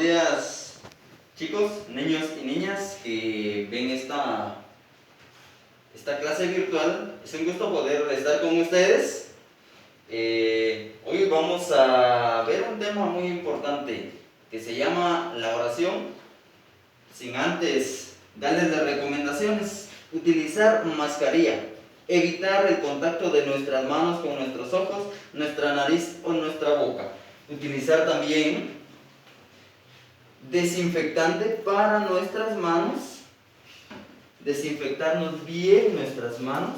días, chicos, niños y niñas que ven esta clase virtual. Es un gusto poder estar con ustedes. Hoy vamos a ver un tema muy importante que se llama la oración. Sin antes darles las recomendaciones: utilizar mascarilla, evitar el contacto de nuestras manos con nuestros ojos, nuestra nariz o nuestra boca. Utilizar también desinfectante para nuestras manos, desinfectarnos bien nuestras manos.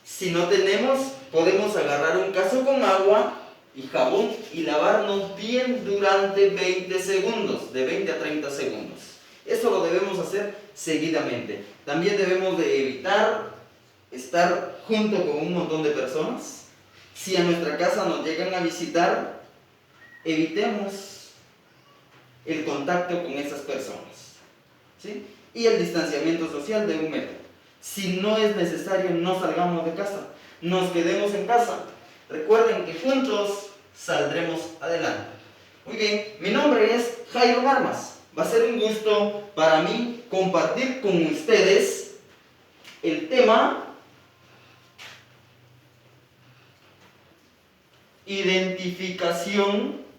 Si no tenemos, podemos agarrar un cazo con agua y jabón y lavarnos bien durante 20 segundos, de 20 a 30 segundos. Eso lo debemos hacer seguidamente. También debemos de evitar estar junto con un montón de personas. Si a nuestra casa nos llegan a visitar, evitemos el contacto con esas personas, ¿sí? Y el distanciamiento social de 1 metro. Si no es necesario, no salgamos de casa, nos quedemos en casa. Recuerden que juntos saldremos adelante. Muy bien, mi nombre es Jairo Armas. Va a ser un gusto para mí compartir con ustedes el tema identificación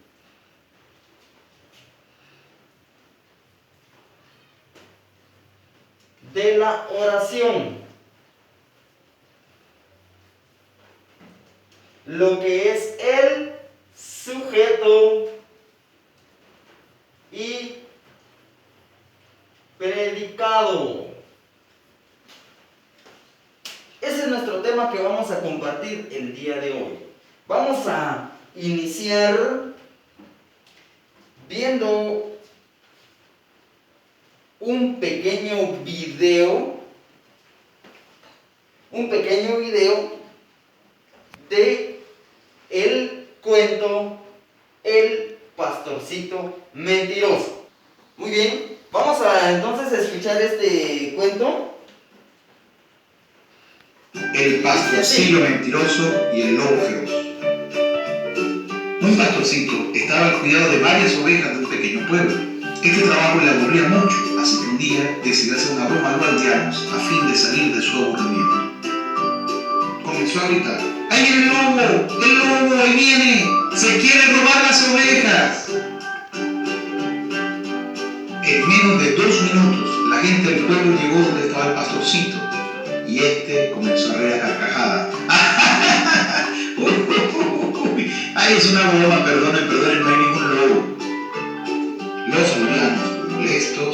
de la oración. Lo que es el sujeto y predicado. Ese es nuestro tema que vamos a compartir el día de hoy. Vamos a iniciar viendo un pequeño video de el cuento El pastorcito mentiroso. Muy bien, vamos a entonces a escuchar este cuento. El pastorcillo mentiroso y el lobo feroz. Un pastorcito estaba al cuidado de varias ovejas de un pequeño pueblo. Este trabajo le aburría mucho, así que un día decidió hacer una broma a los aldeanos a fin de salir de su aburrimiento. Comenzó a gritar: ¡ahí viene el lobo! ¡El lobo! ¡Ahí viene! ¡Se quiere robar las ovejas! En menos de 2 minutos, la gente del pueblo llegó donde estaba el pastorcito y este comenzó a reír a carcajadas. ¡Ay, es una broma! Perdonen, no hay ningún lobo. Los aldeanos, molestos,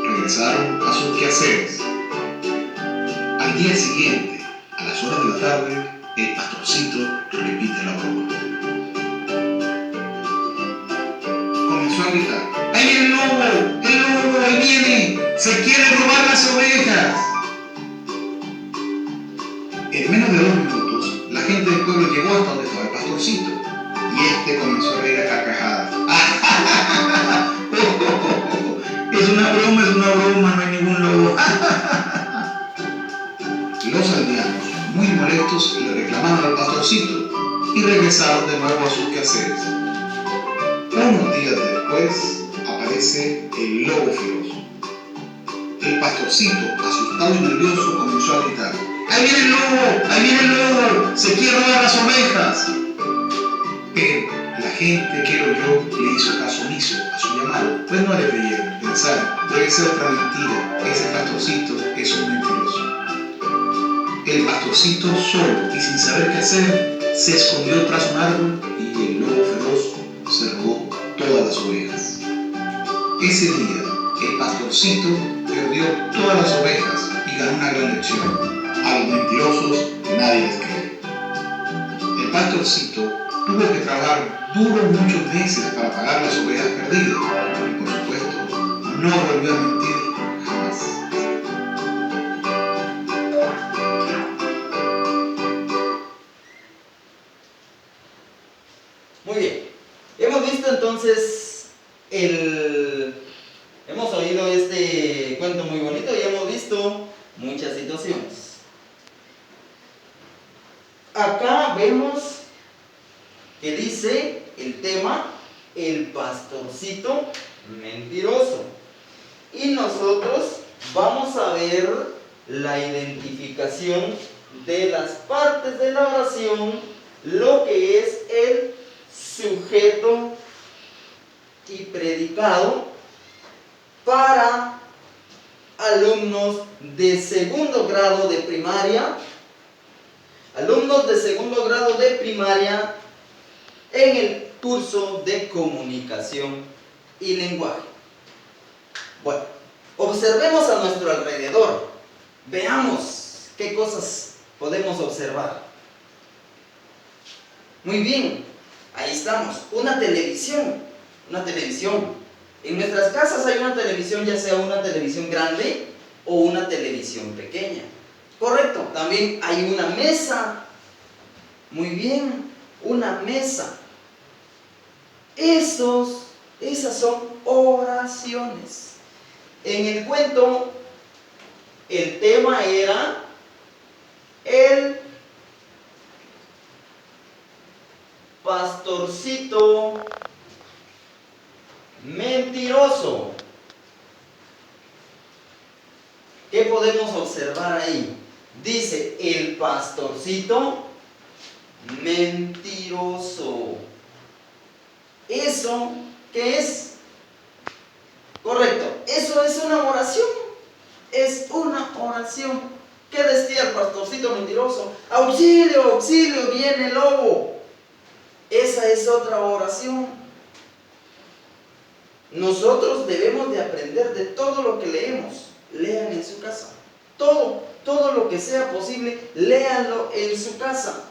regresaron a sus quehaceres. Al día siguiente, a las horas de la tarde, el pastorcito repite la broma. Comenzó a gritar: ¡ahí viene el lobo! ¡El lobo! ¡Ahí viene! ¡Se quiere robar las ovejas! En menos de 2 minutos, la gente del pueblo llegó hasta donde estaba el pastorcito y este comenzó a reír a carcajadas. Es una broma, no hay ningún lobo. Los aldeanos, muy molestos, le reclamaron al pastorcito y regresaron de nuevo a sus quehaceres. Unos días después, aparece el lobo feroz. El pastorcito, asustado y nervioso, comenzó a gritar: ¡ahí viene el lobo! ¡ahí viene el lobo! ¡Se quiere robar las ovejas! Pero la gente, quiero yo, le hizo caso omiso a su llamado, pues no le creyeron. Pensaron: debe ser otra mentira, ese pastorcito es un mentiroso. El pastorcito, solo y sin saber qué hacer, se escondió tras un árbol y el lobo feroz se robó todas las ovejas. Ese día, el pastorcito perdió todas las ovejas y ganó una gran lección: a los mentirosos nadie les cree. El pastorcito tuvo que trabajar duro muchos meses para pagar las ovejas perdidas y, por supuesto, no volvió a mentir jamás. Muy bien, hemos visto entonces hemos oído este cuento muy bonito y hemos visto muchas situaciones. Acá vemos que dice el tema el pastorcito mentiroso. Y nosotros vamos a ver la identificación de las partes de la oración, lo que es el sujeto y predicado para alumnos de segundo grado de primaria, en el curso de comunicación y lenguaje. Bueno, observemos a nuestro alrededor, veamos qué cosas podemos observar. Muy bien, ahí estamos, una televisión. En nuestras casas hay una televisión, ya sea una televisión grande o una televisión pequeña. Correcto, también hay una mesa. Muy bien, una mesa. Esas son oraciones. En el cuento, el tema era el pastorcito mentiroso. ¿Qué podemos observar ahí? Dice el pastorcito mentiroso. ¿Eso qué es? Correcto, eso es una oración. Es una oración. ¿Qué decía el pastorcito mentiroso? ¡Auxilio, auxilio, viene el lobo! Esa es otra oración. Nosotros debemos de aprender de todo lo que leemos. Lean en su casa. Todo lo que sea posible, léanlo en su casa.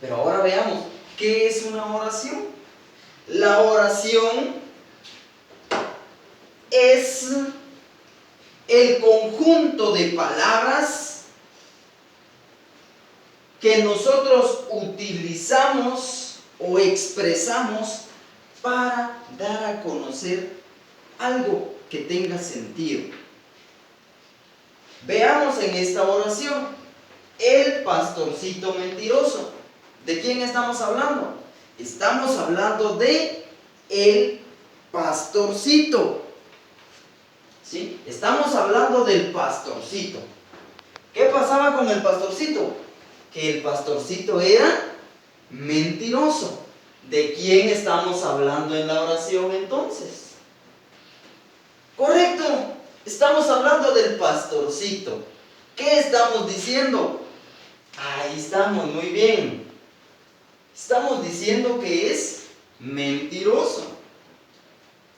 Pero ahora veamos, ¿qué es una oración? La oración es el conjunto de palabras que nosotros utilizamos o expresamos para dar a conocer algo que tenga sentido. Veamos en esta oración, el pastorcito mentiroso. ¿De quién estamos hablando? Estamos hablando de el pastorcito. ¿Sí? Estamos hablando del pastorcito. ¿Qué pasaba con el pastorcito? Que el pastorcito era mentiroso. ¿De quién estamos hablando en la oración entonces? Correcto, estamos hablando del pastorcito. ¿Qué estamos diciendo? Ahí estamos, muy bien. Estamos diciendo que es mentiroso.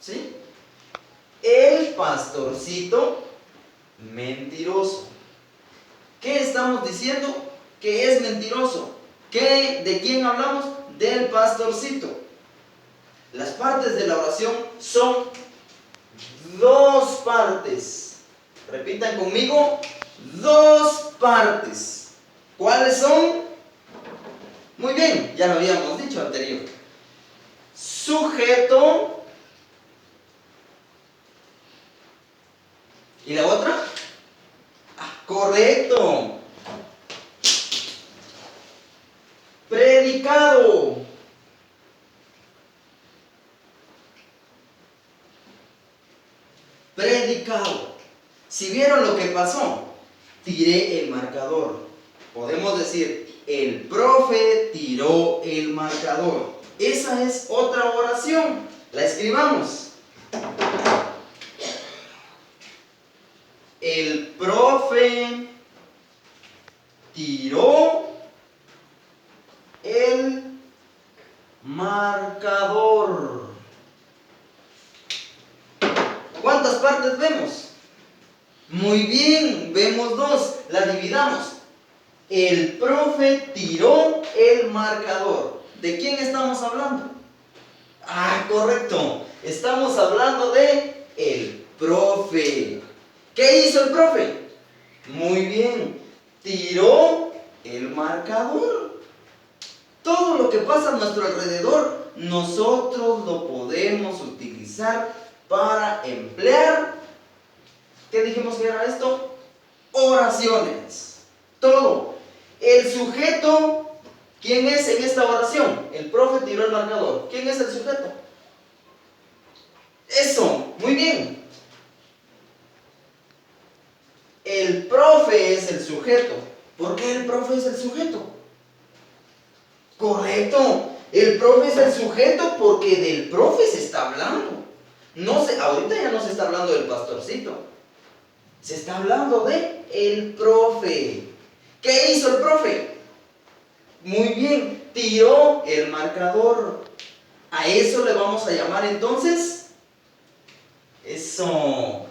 ¿Sí? El pastorcito mentiroso. ¿Qué estamos diciendo? Que es mentiroso. ¿De quién hablamos? Del pastorcito. Las partes de la oración son dos partes. Repitan conmigo, dos partes. ¿Cuáles son? Muy bien, ya lo habíamos dicho anterior. Sujeto. ¿Y la otra? Correcto. Predicado. Predicado. Si vieron lo que pasó, tiré el marcador. Podemos decir, el profe tiró el marcador. Esa es otra oración. La escribamos. El profe tiró el marcador. ¿Cuántas partes vemos? Muy bien, vemos dos. La dividamos. El profe tiró el marcador. ¿De quién estamos hablando? Correcto. Estamos hablando de el profe. ¿Qué hizo el profe? Muy bien. Tiró el marcador. Todo lo que pasa a nuestro alrededor, nosotros lo podemos utilizar para emplear. ¿Qué dijimos que era esto? Oraciones. Todo. El sujeto, ¿quién es en esta oración? El profe tiró el marcador. ¿Quién es el sujeto? Eso, muy bien. El profe es el sujeto. ¿Por qué el profe es el sujeto? Correcto. El profe es el sujeto porque del profe se está hablando. Ahorita ya no se está hablando del pastorcito. Se está hablando de el profe. ¿Qué hizo el profe? Muy bien, tiró el marcador. A eso le vamos a llamar entonces, eso,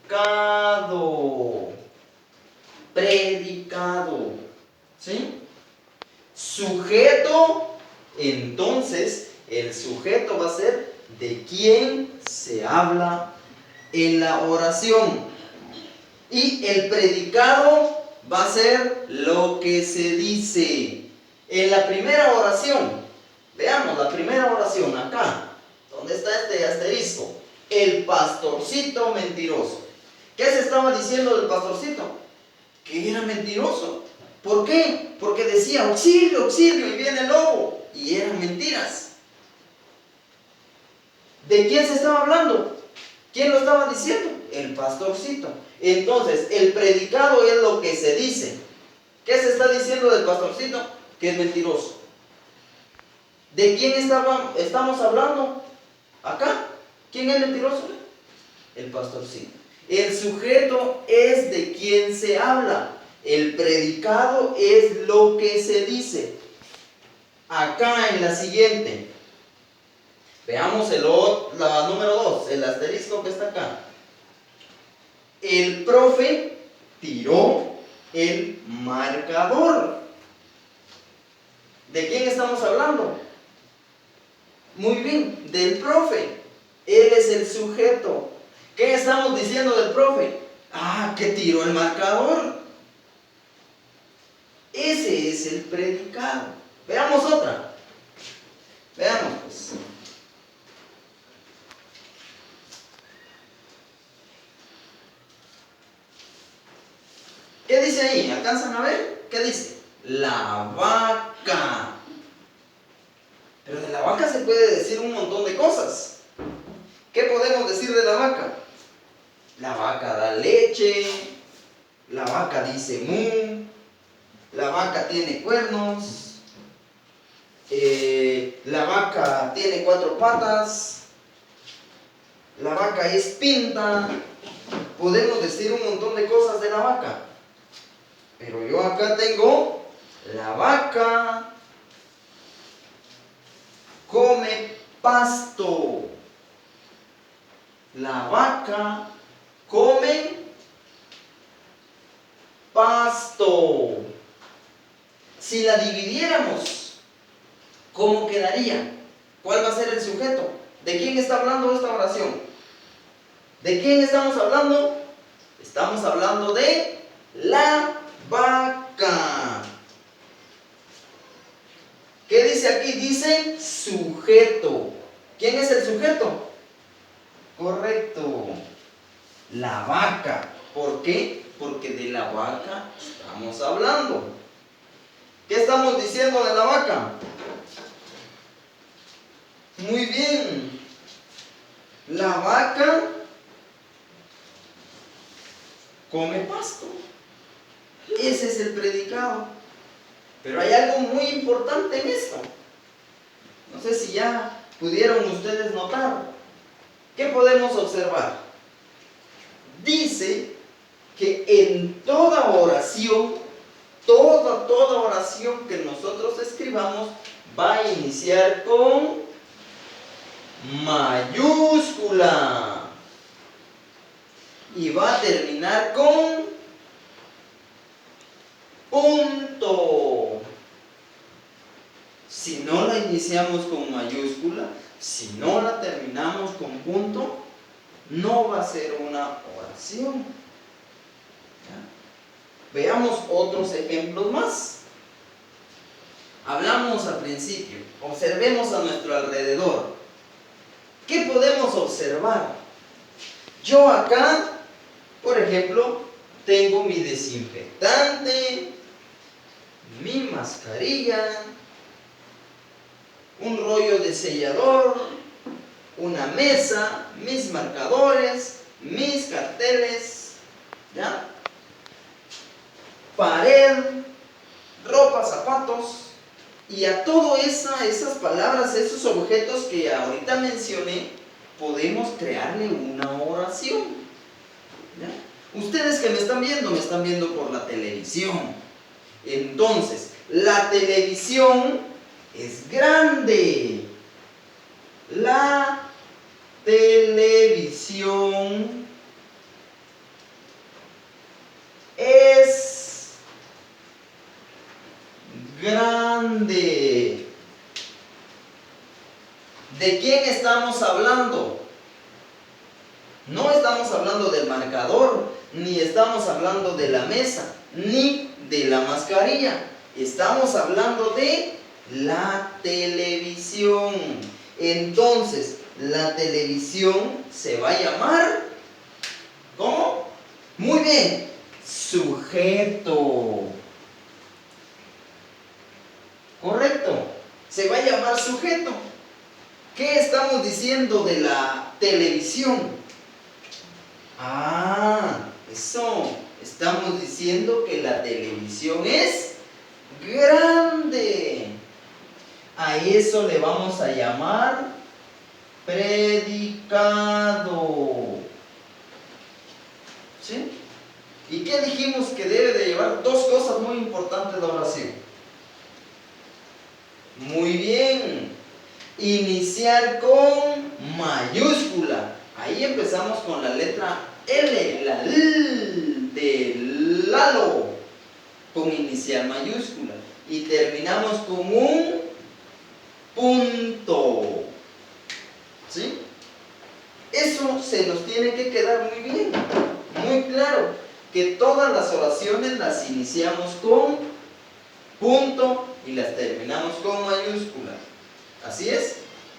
predicado. Predicado. ¿Sí? Sujeto, entonces el sujeto va a ser de quién se habla en la oración. Y el predicado va a ser lo que se dice. En la primera oración, veamos la primera oración acá, donde está este asterisco. El pastorcito mentiroso. ¿Qué se estaba diciendo del pastorcito? Que era mentiroso. ¿Por qué? Porque decía auxilio, auxilio, y viene el lobo. Y eran mentiras. ¿De quién se estaba hablando? ¿Quién lo estaba diciendo? El pastorcito. Entonces, el predicado es lo que se dice. ¿Qué se está diciendo del pastorcito? Que es mentiroso. ¿De quién estamos hablando? Acá. ¿Quién es mentiroso? El pastorcito. El sujeto es de quien se habla. El predicado es lo que se dice. Acá en la siguiente. Veamos la número 2, el asterisco que está acá. El profe tiró el marcador. ¿De quién estamos hablando? Muy bien, del profe. Él es el sujeto. ¿Qué estamos diciendo del profe? Que tiró el marcador. Ese es el predicado. Veamos otra. Veamos pues. ¿Qué dice ahí? ¿Alcanzan a ver? ¿Qué dice? La vaca. Pero de la vaca se puede decir un montón de cosas. ¿Qué podemos decir de la vaca? La vaca da leche. La vaca dice mu. La vaca tiene cuernos. La vaca tiene 4 patas. La vaca es pinta. Podemos decir un montón de cosas de la vaca. Pero yo acá tengo la vaca come pasto. La vaca come pasto. Si la dividiéramos, ¿cómo quedaría? ¿Cuál va a ser el sujeto? ¿De quién está hablando esta oración? ¿De quién estamos hablando? Estamos hablando de la vaca. ¿Qué dice aquí? Dice sujeto. ¿Quién es el sujeto? Correcto. La vaca. ¿Por qué? Porque de la vaca estamos hablando. ¿Qué estamos diciendo de la vaca? Muy bien. La vaca come pasto. Ese es el predicado. Pero hay algo muy importante en esto. No sé si ya pudieron ustedes notar. ¿Qué podemos observar? Dice que en toda oración, toda oración que nosotros escribamos va a iniciar con mayúscula y va a terminar con punto. Si no la iniciamos con mayúscula, si no la terminamos con punto, no va a ser una oración. ¿Ya? Veamos otros ejemplos más. Hablamos al principio, observemos a nuestro alrededor. ¿Qué podemos observar? Yo acá, por ejemplo, tengo mi desinfectante, mi mascarilla, un rollo de de sellador, una mesa, mis marcadores, mis carteles, ¿ya? Pared, ropa, zapatos, y a todas esas palabras, esos objetos que ahorita mencioné, podemos crearle una oración, ¿ya? Ustedes que me están viendo por la televisión. Entonces, la televisión es grande. La televisión es grande. ¿De quién estamos hablando? No estamos hablando del marcador, ni estamos hablando de la mesa, ni de la mascarilla. Estamos hablando de la televisión. Entonces, la televisión se va a llamar, ¿cómo? Muy bien, sujeto. Correcto, se va a llamar sujeto. ¿Qué estamos diciendo de la televisión? Eso. Estamos diciendo que la televisión es grande. A eso le vamos a llamar predicado. ¿Sí? ¿Y qué dijimos que debe de llevar? Dos cosas muy importantes la oración. Muy bien. Iniciar con mayúscula. Ahí empezamos con la letra L, la L de Lalo, con inicial mayúscula. Y terminamos con un punto. ¿Sí? Eso se nos tiene que quedar muy bien, muy claro, que todas las oraciones las iniciamos con punto y las terminamos con mayúscula. ¿Así es?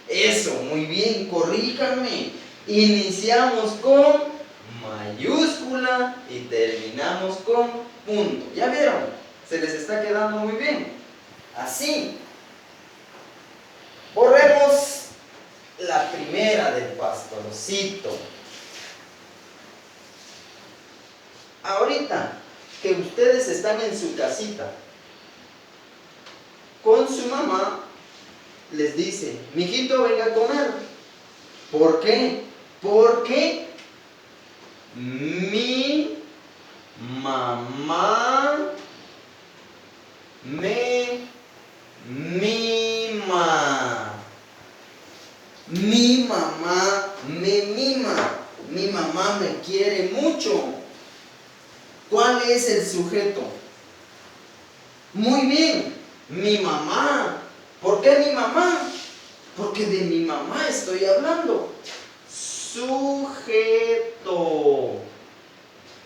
Eso, muy bien, corríjanme. Iniciamos con mayúscula y terminamos con punto. ¿Ya vieron? Se les está quedando muy bien. Así. Borremos la primera del pastorcito. Ahorita que ustedes están en su casita con su mamá, les dice: mijito, venga a comer. ¿Por qué? Porque mi mamá me mima. Mi mamá me mima. Mi mamá me quiere mucho. ¿Cuál es el sujeto? Muy bien, mi mamá. ¿Por qué mi mamá? Porque de mi mamá estoy hablando. Sujeto.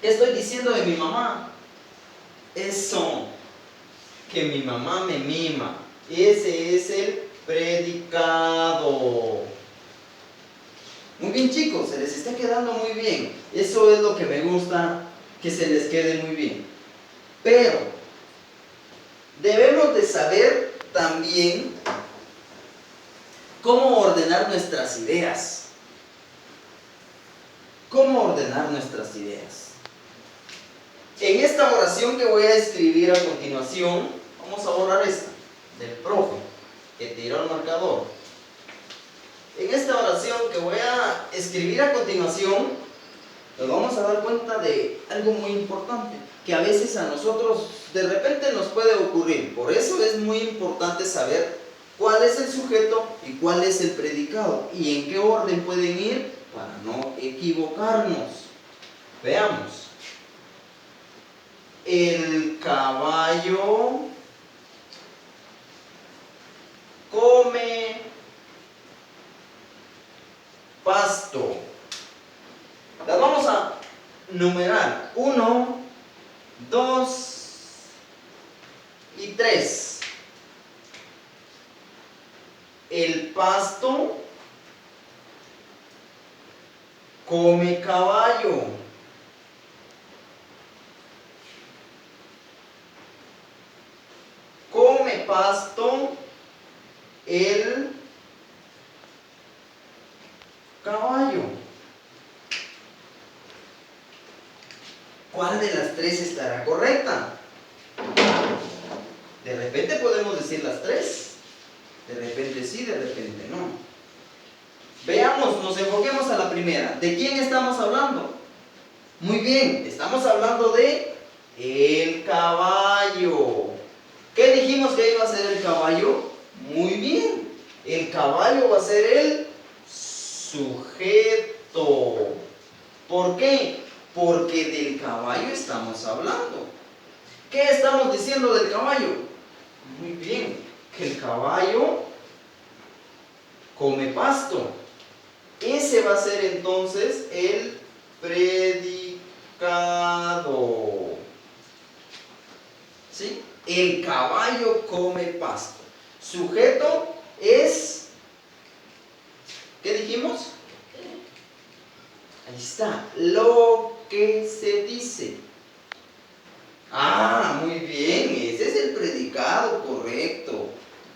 ¿Qué estoy diciendo de mi mamá? Eso, que mi mamá me mima. Ese es el predicado. Muy bien, chicos, se les está quedando muy bien. Eso es lo que me gusta, que se les quede muy bien. Pero debemos de saber también cómo ordenar nuestras ideas. ¿Cómo ordenar nuestras ideas? En esta oración que voy a escribir a continuación, vamos a borrar esta, del profe, que tiró el marcador. En esta oración que voy a escribir a continuación, nos vamos a dar cuenta de algo muy importante, que a veces a nosotros de repente nos puede ocurrir. Por eso es muy importante saber cuál es el sujeto y cuál es el predicado, y en qué orden pueden ir para no equivocarnos. Veamos. El caballo come pasto. Las vamos a numerar: 1, 2 y 3. El pasto come caballo. Come pasto el 3 estará correcta. De repente podemos decir las 3. De repente sí, de repente no. Veamos, nos enfoquemos a la primera. ¿De quién estamos hablando? Muy bien, estamos hablando de el caballo. ¿Qué dijimos que iba a ser el caballo? Muy bien, el caballo va a ser el sujeto. ¿Por qué? Porque del caballo estamos hablando. ¿Qué estamos diciendo del caballo? Muy bien, que el caballo come pasto. Ese va a ser entonces el predicado. ¿Sí? El caballo come pasto. Sujeto es, ¿qué dijimos? Ahí está, lo que se dice. Ah, muy bien, ese es el predicado, correcto.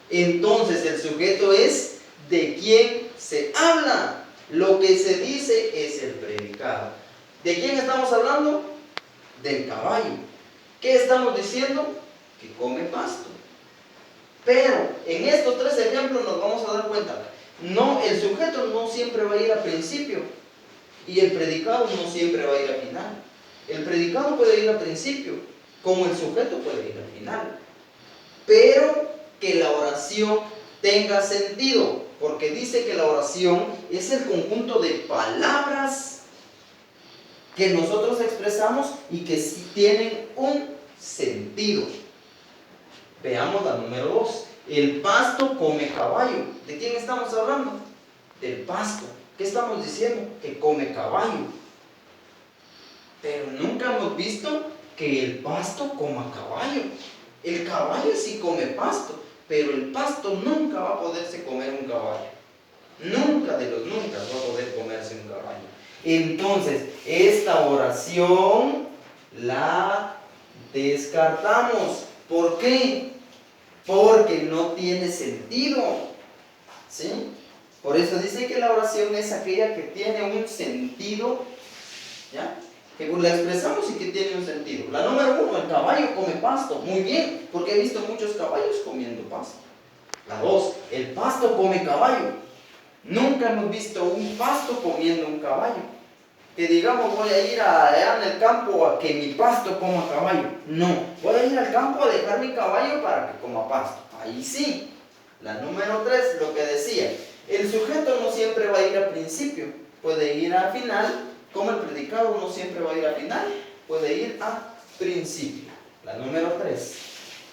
Entonces el sujeto es de quién se habla. Lo que se dice es el predicado. ¿De quién estamos hablando? Del caballo. ¿Qué estamos diciendo? Que come pasto. Pero en estos 3 ejemplos nos vamos a dar cuenta. No, el sujeto no siempre va a ir al principio. Y el predicado no siempre va a ir al final. El predicado puede ir al principio, como el sujeto puede ir al final. Pero que la oración tenga sentido, porque dice que la oración es el conjunto de palabras que nosotros expresamos y que sí tienen un sentido. Veamos la número 2. El pasto come caballo. ¿De quién estamos hablando? Del pasto. ¿Qué estamos diciendo? Que come caballo. Pero nunca hemos visto que el pasto coma caballo. El caballo sí come pasto, pero el pasto nunca va a poderse comer un caballo. Nunca de los nunca va a poder comerse un caballo. Entonces, esta oración la descartamos. ¿Por qué? Porque no tiene sentido. ¿Sí? Por eso dice que la oración es aquella que tiene un sentido, ¿ya? Que la expresamos y que tiene un sentido. La número 1, el caballo come pasto. Muy bien, porque he visto muchos caballos comiendo pasto. La 2, el pasto come caballo. Nunca hemos visto un pasto comiendo un caballo. Que digamos, voy a ir allá en el campo a que mi pasto coma caballo. No, voy a ir al campo a dejar mi caballo para que coma pasto. Ahí sí. La número 3, lo que decía, el sujeto no siempre va a ir al principio, puede ir al final, como el predicado no siempre va a ir al final, puede ir a principio. La número 3,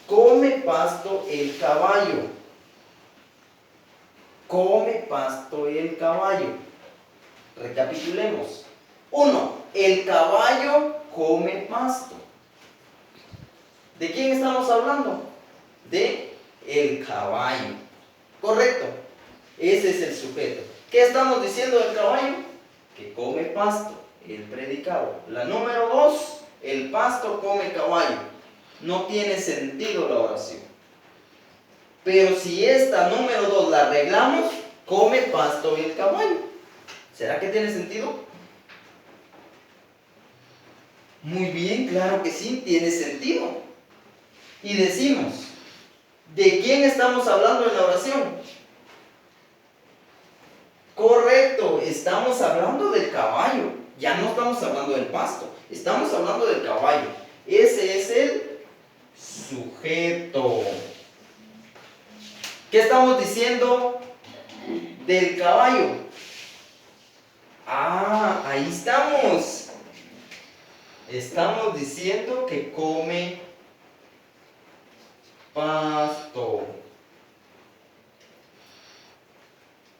come pasto el caballo. Come pasto el caballo. Recapitulemos. 1. El caballo come pasto. ¿De quién estamos hablando? De el caballo. Correcto. Ese es el sujeto. ¿Qué estamos diciendo del caballo? Que come pasto, el predicado. La número 2, el pasto come caballo. No tiene sentido la oración. Pero si esta número 2 la arreglamos, come pasto el caballo. ¿Será que tiene sentido? Muy bien, claro que sí, tiene sentido. Y decimos, ¿de quién estamos hablando en la oración? Correcto, estamos hablando del caballo. Ya no estamos hablando del pasto, estamos hablando del caballo. Ese es el sujeto. ¿Qué estamos diciendo del caballo? Ah, ahí estamos. Estamos diciendo que come pasto.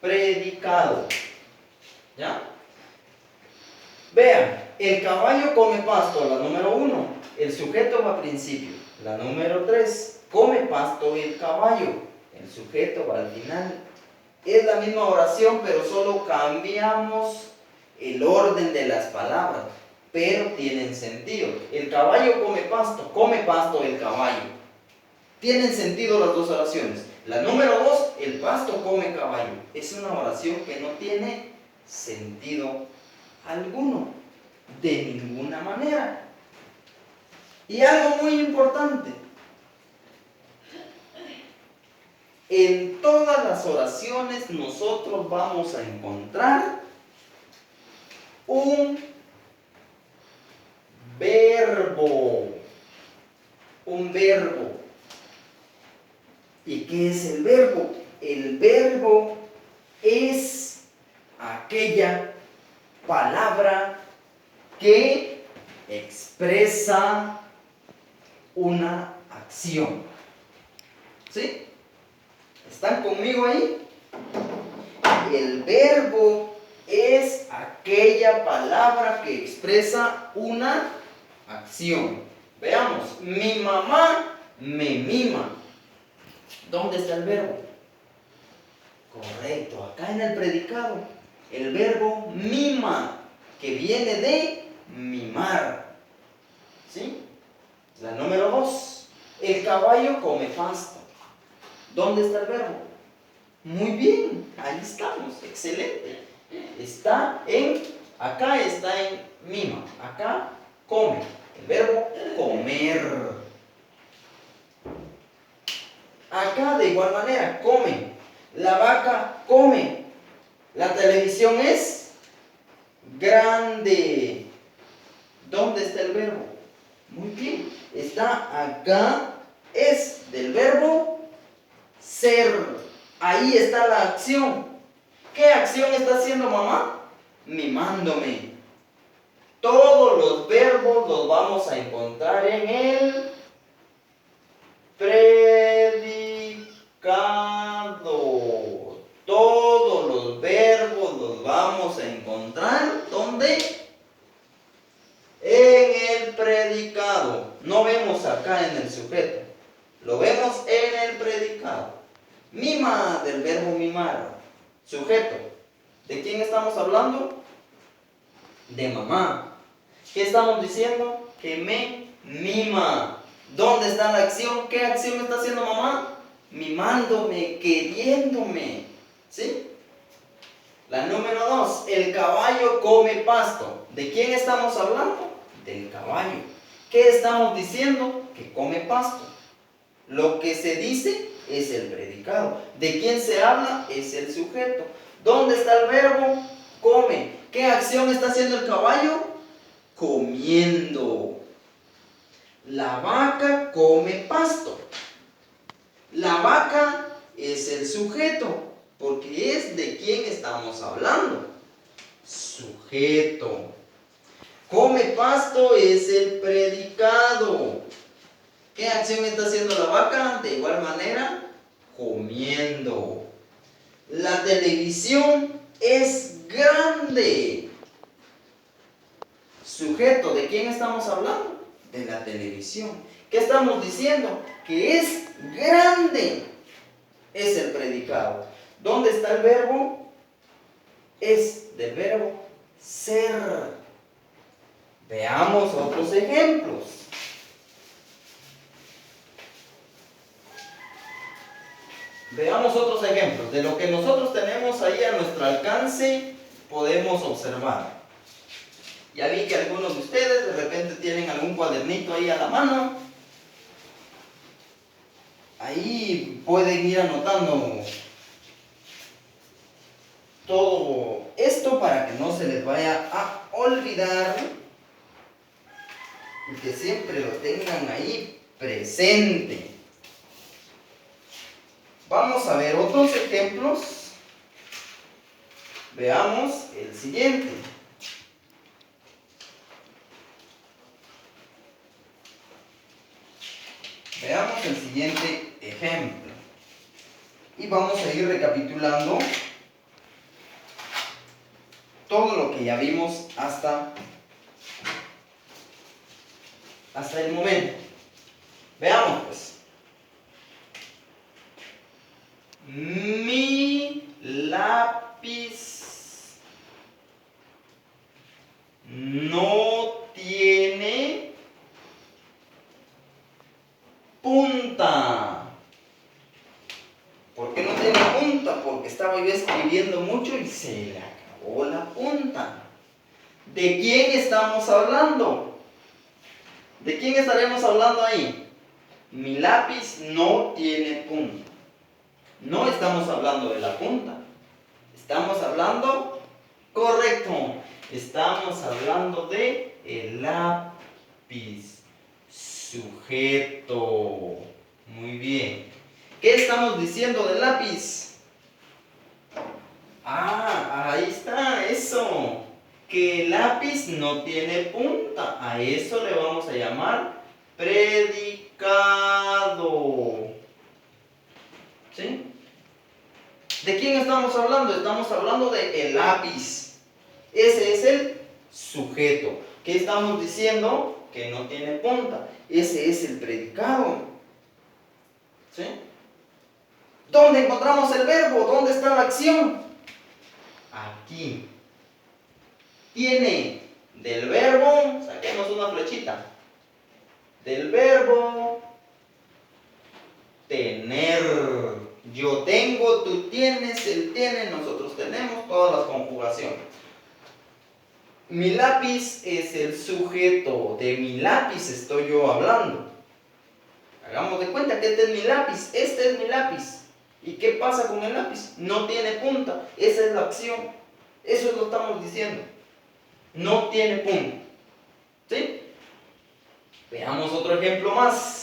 Predicado. ¿Ya? Vean, el caballo come pasto, la número 1. El sujeto va al principio. La número 3, come pasto el caballo. El sujeto va al final. Es la misma oración, pero solo cambiamos el orden de las palabras. Pero tienen sentido. El caballo come pasto el caballo. Tienen sentido las dos oraciones. La número 2, el pasto come caballo. Es una oración que no tiene sentido alguno, de ninguna manera. Y algo muy importante, en todas las oraciones nosotros vamos a encontrar un verbo. Un verbo. ¿Y qué es el verbo? El verbo es aquella palabra que expresa una acción. ¿Sí? ¿Están conmigo ahí? El verbo es aquella palabra que expresa una acción. Veamos, mi mamá me mima. ¿Dónde está el verbo? Correcto, acá en el predicado. El verbo mima, que viene de mimar. ¿Sí? La número 2. El caballo come pasto. ¿Dónde está el verbo? Muy bien, ahí estamos, excelente. Acá está en mima, acá come. El verbo comer. Acá de igual manera, come. La vaca come. La televisión es grande. ¿Dónde está el verbo? Muy bien. Está acá. Es del verbo ser. Ahí está la acción. ¿Qué acción está haciendo mamá? Mimándome. Todos los verbos los vamos a encontrar en el predicado. Todos los verbos los vamos a encontrar ¿dónde? En el predicado. No vemos acá en el sujeto. Lo vemos en el predicado. Mima, del verbo mimar. Sujeto. ¿De quién estamos hablando? De mamá. ¿Qué estamos diciendo? Que me mima. ¿Dónde está la acción? ¿Qué acción está haciendo mamá? Mimándome, queriéndome. ¿Sí? La número 2. El caballo come pasto. ¿De quién estamos hablando? Del caballo. ¿Qué estamos diciendo? Que come pasto. Lo que se dice es el predicado. ¿De quién se habla? Es el sujeto. ¿Dónde está el verbo? Come. ¿Qué acción está haciendo el caballo? Comiendo. La vaca come pasto. La vaca es el sujeto, porque es de quién estamos hablando. Sujeto. Come pasto es el predicado. ¿Qué acción está haciendo la vaca? De igual manera, comiendo. La televisión es grande. Sujeto, ¿de quién estamos hablando? De la televisión. ¿Qué estamos diciendo? Que es grande. Es el predicado. ¿Dónde está el verbo? Es del verbo ser. Veamos otros ejemplos. Veamos otros ejemplos. De lo que nosotros tenemos ahí a nuestro alcance, podemos observar. Ya vi que algunos de ustedes de repente tienen algún cuadernito ahí a la mano. Ahí pueden ir anotando todo esto para que no se les vaya a olvidar y que siempre lo tengan ahí presente. Vamos a ver otros ejemplos. Veamos el siguiente. Veamos el siguiente ejemplo. Y vamos a ir recapitulando todo lo que ya vimos hasta el momento. Veamos pues. Mi lápiz no tiene punta. ¿Por qué no tiene punta? Porque estaba yo escribiendo mucho y se le acabó la punta. ¿De quién estamos hablando? ¿De quién estaremos hablando ahí? Mi lápiz no tiene punta. No estamos hablando de la punta. Estamos hablando, correcto, estamos hablando de el lápiz. Sujeto. Muy bien. ¿Qué estamos diciendo del lápiz? Ah, ahí está, eso. Que el lápiz no tiene punta. A eso le vamos a llamar predicado. ¿Sí? ¿De quién estamos hablando? Estamos hablando de el lápiz. Ese es el sujeto. ¿Qué estamos diciendo? Que no tiene punta. Ese es el predicado. ¿Sí? ¿Dónde encontramos el verbo? ¿Dónde está la acción? Aquí. Tiene del verbo, saquemos una flechita. Del verbo tener. Yo tengo, tú tienes, él tiene, nosotros tenemos, todas las conjugaciones. Mi lápiz es el sujeto. De mi lápiz estoy yo hablando. Hagamos de cuenta que este es mi lápiz. Este es mi lápiz. ¿Y qué pasa con el lápiz? No tiene punta. Esa es la acción. Eso es lo que estamos diciendo. No tiene punta. ¿Sí? Veamos otro ejemplo más.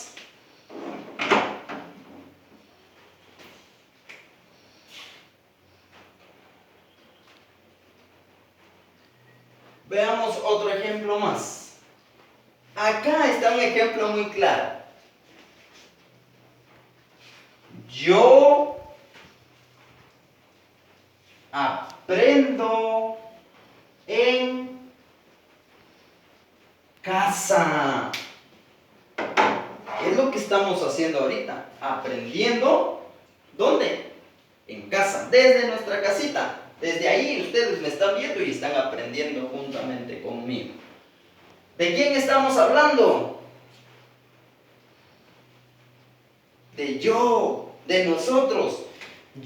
Veamos otro ejemplo más. Acá está un ejemplo muy claro. Yo aprendo en casa. Es lo que estamos haciendo ahorita. Aprendiendo. ¿Dónde? En casa. Desde nuestra casita. Desde ahí ustedes me están viendo y están aprendiendo juntamente conmigo. ¿De quién estamos hablando? De yo, de nosotros.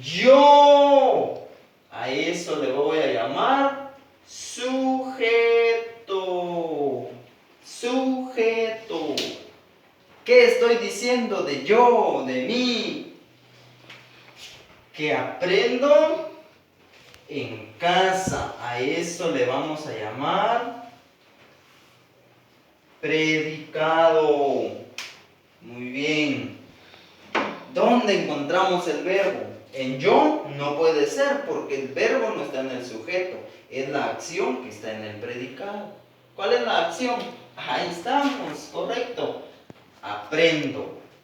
Yo. A eso le voy a llamar sujeto. Sujeto. ¿Qué estoy diciendo de yo, de mí? Que aprendo en casa. A eso le vamos a llamar predicado. Muy bien. ¿Dónde encontramos el verbo? En yo no puede ser porque el verbo no está en el sujeto. Es la acción que está en el predicado. ¿Cuál es la acción? Ahí estamos, correcto. Aprendo.